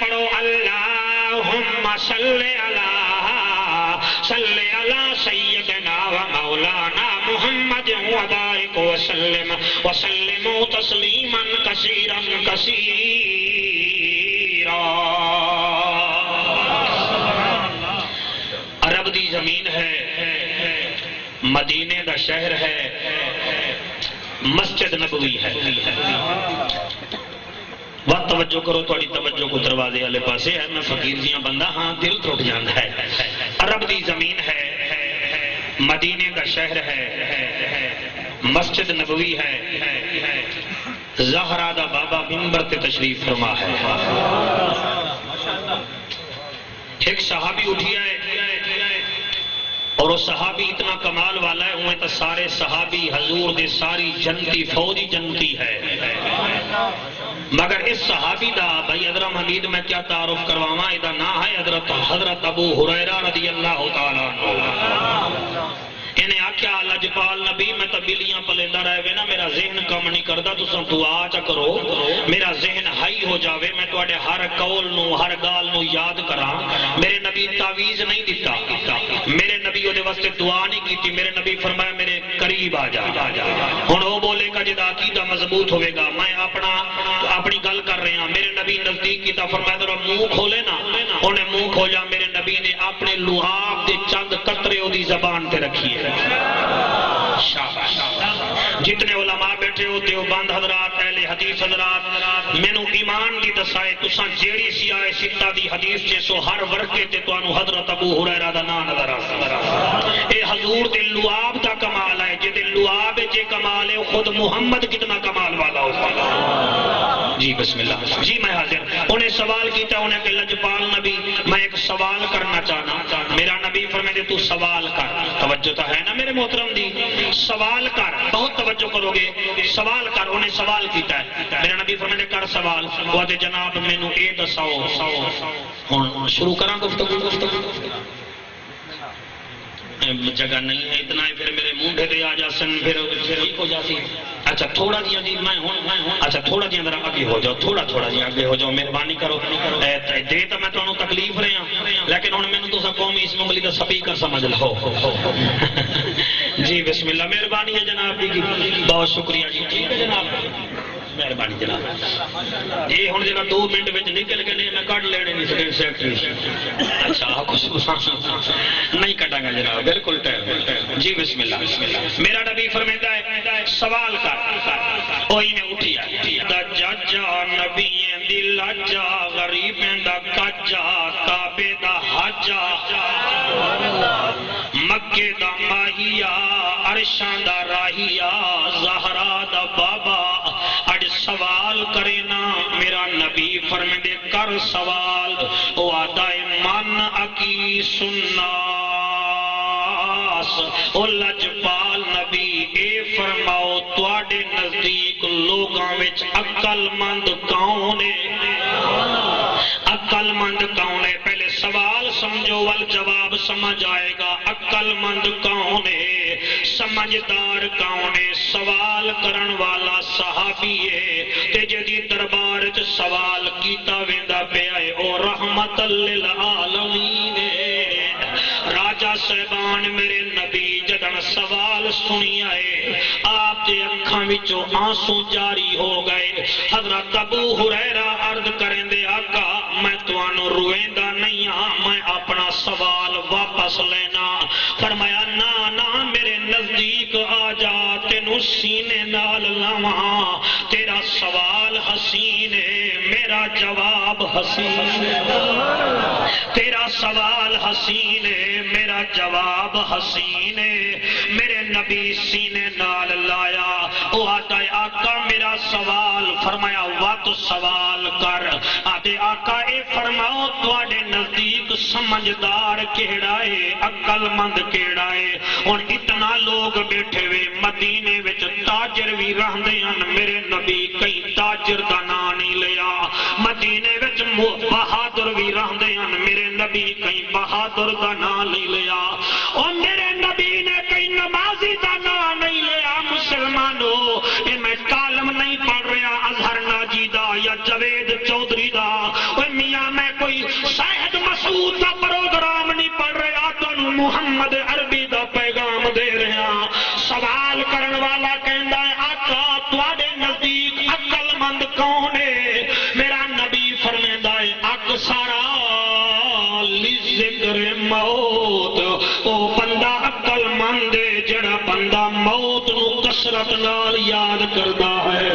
پڑھو اللہم صلی علی سیدنا و مولانا محمد وبارک وسلم وسلموا تسلیما کثیرا کثیرا۔ عرب دی زمین ہے، مدینے دا شہر ہے، مسجد نبوی ہے۔ وقت توجہ کرو، تھوڑی توجہ کو دروازے والے پاسے ہے، میں فقیر جیاں بندہ ہاں دل ٹوٹ جانا ہے۔ عرب دی زمین ہے، مدینے کا شہر ہے، مسجد نبوی ہے، زہرا دا بابا منبر تے تشریف فرما ہے۔ ایک صحابی اٹھیا ہے اور وہ صحابی اتنا کمال والا ہے، انہیں تو سارے صحابی حضور دے ساری جنتی فوجی جنتی ہے، مگر اس صحابی دا بھائی حضرت حمید میں کیا تعارف کرواواں، ادا نام ہے حضرت ابو ہریرہ رضی اللہ تعالیٰ عنہ۔ انہیں آکھیا لجپال نبی میں تو بلیاں پلیندہ رہے وے نا، میرا ذہن کم نہیں کردا، تساں دعا چا کرو میرا ذہن ہائی ہو جاوے، میں تواڈے ہر قول نو ہر گال نو یاد کراں۔ میرے نبی تعویذ نہیں دیتا، میرے نبی وہ واسطے دعا نہیں کیتی، میرے نبی فرمایا میرے قریب آ جا۔ ہن وہ بولے گا جدا عقیدہ مضبوط ہوے گا، میں اپنی گل کر رہا ہاں، میرے نبی نزدیک کیتا، فرمایا ذرا منہ کھولے نا، انہیں منہ کھولا، میرے نبی نے اپنے لعاب دے چند قطرے دی زبان تے رکھیے۔ جتنے علماء بیٹھے ہو، دیوبند حضرات، اہل حدیث حضرات، مینوں ایمان دی دسائے تساں جیڑی سیاہ ستہ دی حدیث چے سو ہر ورقے تے تانوں حضرت ابو ہریرہ دا نام نظر آسا۔ اے حضور دے لعاب دا کمال ہے، جے دے لعاب جے کمال ہے خود محمد کتنا کمال والا ہو سکتا۔ جی بسم اللہ، جی میں حاضر۔ انہیں سوال کیتا، انہیں کہ لجپال نبی میں ایک سوال کرنا چاہنا، میرا نبی فرمائے دے تو سوال کر، توجہ تو ہے نا میرے محترم دی، سوال کر، بہت توجہ کرو گے، سوال کر۔ انہیں سوال کیتا ہے، میرا نبی فرمائے دے کر سوال، وہ دے جناب مینوں اے دساؤ، شروع کراں گفتگو؟ جگہ نہیں ہے اتنا ہے، پھر میرے مونڈے دے آ جاسن، پھر ٹھیک ہو جاسی۔ اچھا تھوڑا جی جی میں اچھا تھوڑا جی ذرا آگے ہو جاؤ، تھوڑا جی آگے ہو جاؤ، مہربانی کرو۔ دے تو میں تمہیں تکلیف رہا ہوں، لیکن ہوں مینوں تساں قومی اسمبلی کا سپیکر سمجھ لو۔ جی بسم اللہ، مہربانی ہے جناب جی، بہت شکریہ جی، ٹھیک ہے جناب، مہربانی جناب۔ یہ ہوں جا 2 منٹ میں نکل کے نہیں میں کٹ لینے نہیں سیکنڈ سیکٹری۔ اچھا کچھ نہیں کٹاں گا جناب، بالکل ٹائم۔ جی بسم اللہ، میرا نبی فرماتا ہے سوال کر، کوئی نے اٹھیا دا جاجا نبی دی لاجا، غریب دا کاجا، کعبے دا حاجا، مکے دا ماہیا، عرشاں دا راہیا، زہرا دا بابا، اج سوال کرے نا میرا نبی فرمائے کر سوال، او آدھا من اکی سناس، او لجپال نبی اے فرماؤ تواڈے نزدیک لوگاں وچ عقل مند کون ہے؟ عقل مند کون ہے؟ پہلے سوال سمجھو ول جواب سمجھ آئے گا۔ عقل مند کون ہے؟ سمجھدار کون ہے؟ سوال کرن والا صحابی ہے تے جدی دربار چ سوال کیتا ویندا پیا ہے او رحمت للعالمین ہے۔ راجہ صاحبان میرے نبی جدن سوال سنی آئے آپ کے اکھاں وچوں آنسو جاری ہو گئے۔ حضرت ابو ہریرہ عرض کریں دے آقا میں توانوں رویندا نہیں ہاں، میں اپنا سوال واپس لینا۔ فرمایا نا نا میرے نزدیک آ جا، تینوں سینے نال لاواں، تیرا سوال حسین ہے میرا جواب حسین ہے، تیرا سوال حسین ہے میرا جواب حسین ہے۔ میرے نبی سینے نال لایا، او آتا ہے آقا میرا سوال، فرمایا وقت سوال کر۔ آتے آقا اے فرماؤ تواڈے نزدیک سمجھدار کیڑا ہے، عقل مند کیڑا ہے؟ ہن اتنا لوگ بیٹھے ہوئے مدینے وچ تاجر بھی رہندے ہن، میرے نبی کئی تاجر دا نام نہیں لیا۔ مدینے وچ بہادر بھی رہندے ہن، میرے نبی کئی بہادر دا نام نہیں لیا۔ اور میرے نبی نے کئی نمازی دا نام نہیں لیا۔ مسلمانوں یہ میں کالم نہیں پڑھ رہا ازہر ناجی دا یا جوید چودھری دا، میاں والا کہندا ہے آقا تواڈے نزدیک عقل مند کون ہے؟ میرا نبی فرمیندا ہے اکثرا لذکر موت، او بندہ عقل مند ہے جڑا بندہ موت نو کثرت نال یاد کردا ہے۔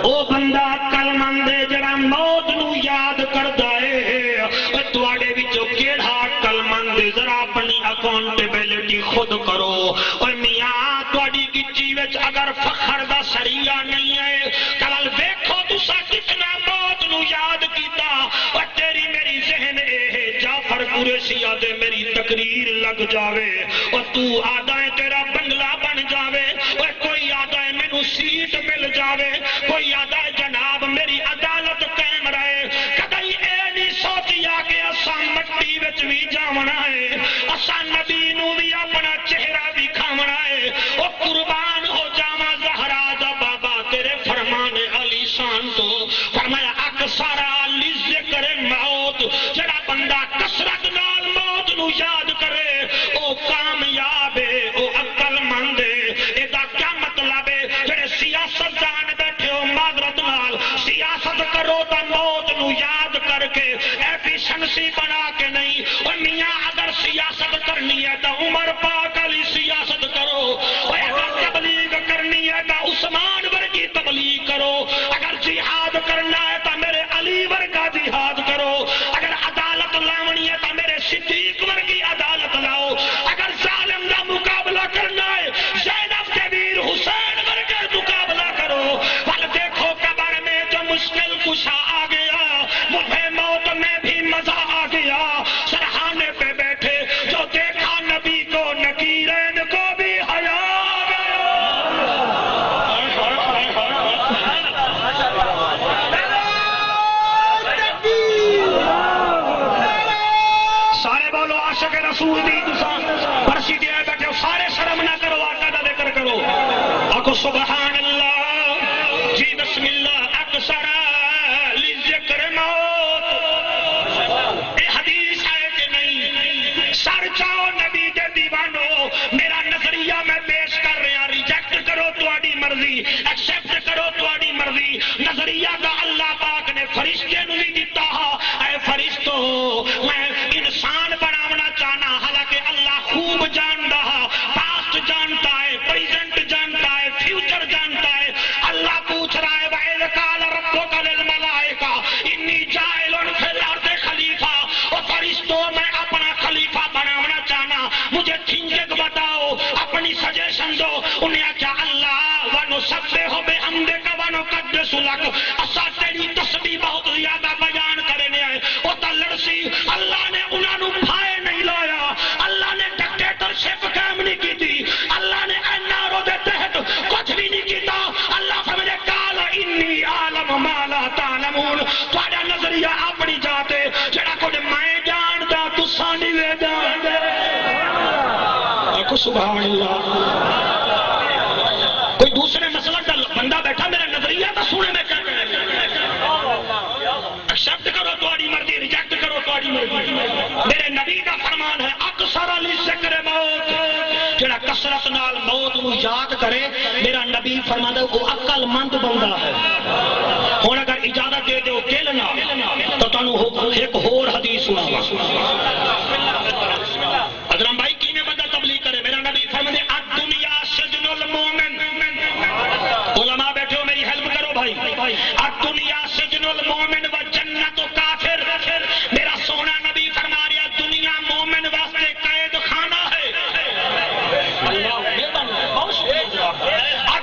او بندہ عقل مند ہے جڑا موت نو یاد کردا ہے۔ تواڈے وچوں کیڑا عقل مند ذرا اپنی اکاؤنٹیبلٹی خود کرو۔ اور میاں تواڈی گچی وچ اگر فخر دا سریا نہیں ہے کل ویکھو تساں کتنا موت نو یاد کیتا۔ اور تیری میری ذہن اے جعفر قریشی آدھے میری تقریر لگ جاوے اور تو آدھا ہے تیرا بنگلہ بن جاوے، اور کوئی آدھا ہے مینوں سیٹ مل جاوے، کوئی آدھا ہے جناب میری عدالت قائم رہے۔ کدی اے نہیں سوچیا کہ اساں مٹی وچ بھی جاونا ہے، اساں نبی نو بھی اپنا چہرہ بھی کھاونا ہے۔ او قربان ہو جاواں زہرا دا بابا تیرے فرمان علی شان تو فرمایا اکثر لذکر موت، جڑا بندہ کثرت نال موت نو یاد کرے او کامیاب ہے، او عقل مند ہے۔ اے دا کیا مطلب ہے؟ جڑے سیاست دان بیٹھے ہو معذرت نال سیاست کرو تا موت نو یاد کر کے ایفیشنسی بنا کے نہیں۔ اور میاں اگر سیاست کرنی ہے تو عمر پاک علی سیاست کرو، اور اگر تبلیغ کرنی ہے تو عثمان ورگی تبلیغ کرو، اگر جہاد کرنا ہے تو میرے علی ورگا جہاد کرو، اگر عدالت لاونی ہے تو میرے صدیق ورگی عدالت لاؤ، اگر ظالم کا مقابلہ کرنا ہے زینب کے ویر حسین ورگا مقابلہ کرو۔ ول دیکھو قبر میں جو مشکل کشا آ گیا، مجھے موت میں بھی مزہ آ گیا۔ سرحانے پہ بیٹھے جو دیکھا نبی کو نکیرین کو بھی حیا آ گیا۔ سارے بولو عاشق رسول دی تساں برسی دے بیٹھے ہو، سارے شرم نہ کرو، آقا دا ذکر کرو، آکو سبحان اللہ جی بسم اللہ۔ اکثر لذکر موت، اے حدیث ہے کہ نہیں؟ سر چاہو نبی دے دیوانو، میرا نظریہ میں پیش کر رہا، ریجیکٹ کرو تواڈی مرضی، ایکسپٹ کرو تواڈی مرضی۔ نظریہ دا اللہ پاک نے فرشتے نو بھی دتا ہا، اے فرشتو میں انسان بناونا چاہنا، حالانکہ اللہ خوب جانتا ہے، پاسٹ جانتا ہے، پریزنٹ جانتا ہے، فیوچر جانتا ہے۔ اللہ پوچھ رہا ہے وَإِذْ قَالَ رَبُّكَ لِلْمَلَائِكَةِ إِنِّي جَاعِلٌ فِي الْأَرْضِ خلیفہ، اور فرشتوں میں اپنا خلیفہ بناونا چاہنا، مجھے تھنکنگ بتاؤ، اپنی سجیشن دو۔ انہیں کیا اللہ وَنُسَبِّحُ بِحَمْدِكَ وَنُقَدِّسُ لَكَ، اسا تیری تسبیح بہت زیادہ بیان کرنے آئے۔ وہ تلڑ سی اللہ نے انہوں نے بھائے نہیں لایا، اللہ نے ڈکٹیٹرشپ قائم نہیں کی تھی، اللہ نے NRO دے تحت کچھ بھی نہیں کیتا۔ اللہ فرمائے قال انی عالم ما لا تعلمون، تہاڈا نظریہ اپنی جاتے جڑا کچھ میں جاندا تساں نہیں وے جاندے۔ آکو سبحان اللہ۔ کوئی دوسرے مسلک کا بندہ بیٹھا میرا نظریہ تو سنے میں کیا کریں، ایکسپٹ کرو تہاڈی مرضی، ریجیکٹ کرو تہاڈی مرضی۔ میرے نبی کا فرمان ہے اکثر لذکر موت، جڑا کثرت نال موت نو یاد کرے، میرا نبی فرماندا ہے وہ عقل مند بندہ ہے۔ ہن اگر اجازت دے دیو کھیلنا تو تانوں ایک اور حدیث سناواں۔ حضرت بھائی کی میں بندہ تبلیغ کرے، میرا نبی فرماتے ہیں الدنیا سجن المومن، علماء بیٹھے ہو میری ہیلپ کرو بھائی، الدنیا سجن المومن و جنت کافر، میرا سونا نبی فرما رہا دنیا مومن واسطے قید خانہ ہے۔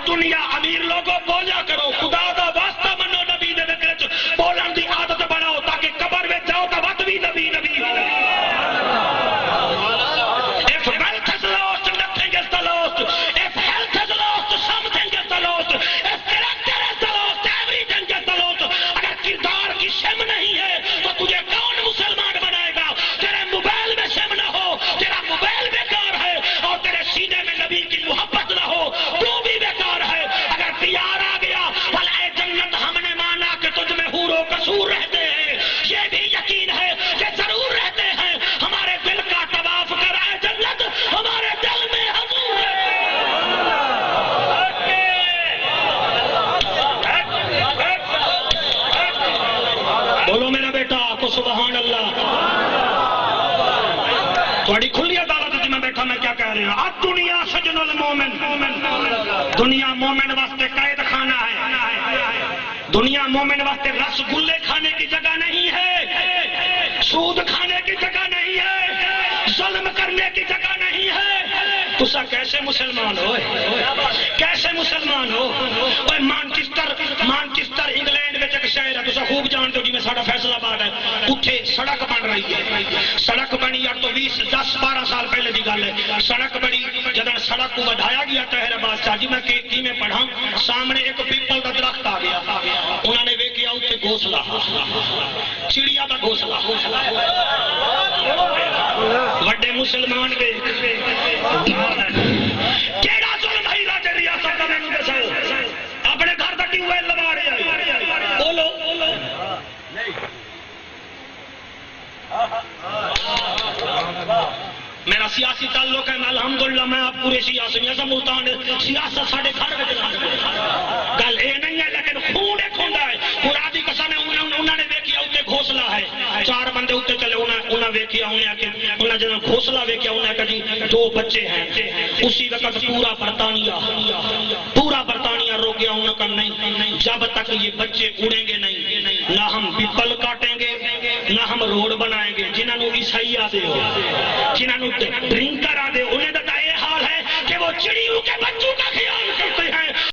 دنیا امیر لوگوں بولا کرو، خدا دا واسطہ منو، نبی دے ذکر وچ بولن دی عادت بناؤ تاکہ قبر وچ جاؤ تو وقت بھی نبی نبی۔ If wealth is lost, nothing is the lost. If health is lost, something is the lost. If character is the lost, everything is the lost. اگر کردار کی سبحان اللہ. تھوڑی کھلی عدالت میں بیٹھا میں کیا کہہ رہا ہوں. اب دنیا سجن المومن، دنیا مومن واسطے قید خانہ ہے. دنیا مومن واسطے رس گلے کھانے کی جگہ نہیں ہے، سود کھانے کی جگہ نہیں ہے، ظلم کرنے کی جگہ نہیں ہے. تسا کیسے مسلمان ہو؟ کیسے مسلمان ہو؟ مانچسٹر انگلینڈ میں ایک شہر ہے، تسا خوب جانتے ہو جی میں ساڈا فیصل آباد ہے، اتھے سڑک بن رہی ہے. سڑک بنی یا تو 10-12 سال پہلے کی گل ہے. سڑک بنی جدن سڑک کو بڑھایا گیا طاہر بادشاہ جی میں کی میں پڑھا، سامنے ایک پیپل کا درخت آ گیا. انہوں نے ویکھیا اتنے گھونسلہ، چڑیا کا گھونسلہ. وڈے مسلمان کے کیڑا ظلم ہے راجے ریاست کا مینوں دسو. اپنے گھر کا ٹیوب ویل لوا رہے ہیں، بولو. میرا سیاسی تعلق ہے، الحمدللہ میں آپ پورے سیاسی میں ملتان سیاست ساڑھے گھر میں گل یہ نہیں ہے، لیکن خون ایک ہوتا ہے. خدا دی قسم انہوں نے ویکھیا اتنے گھونسلہ ہے، 4 بندے اتنے چلے، انہیں ویکھیا انہیں جب گھونسلہ ویکھیا انہیں کہ جی 2 بچے ہیں. اسی وقت پورا برطانیہ رو گیا. انہوں نے کہا نہیں، جب تک یہ بچے اڑیں گے نہیں، نہ ہم پیپل کاٹیں گے نہ ہم روڈ بنائیں گے. جنہوں عیسائی آدھے ہو، جنہوں ڈرنکر آدھے، انہیں تو یہ حال ہے کہ وہ چڑیوں کے بچوں کا خیال کرتے ہیں.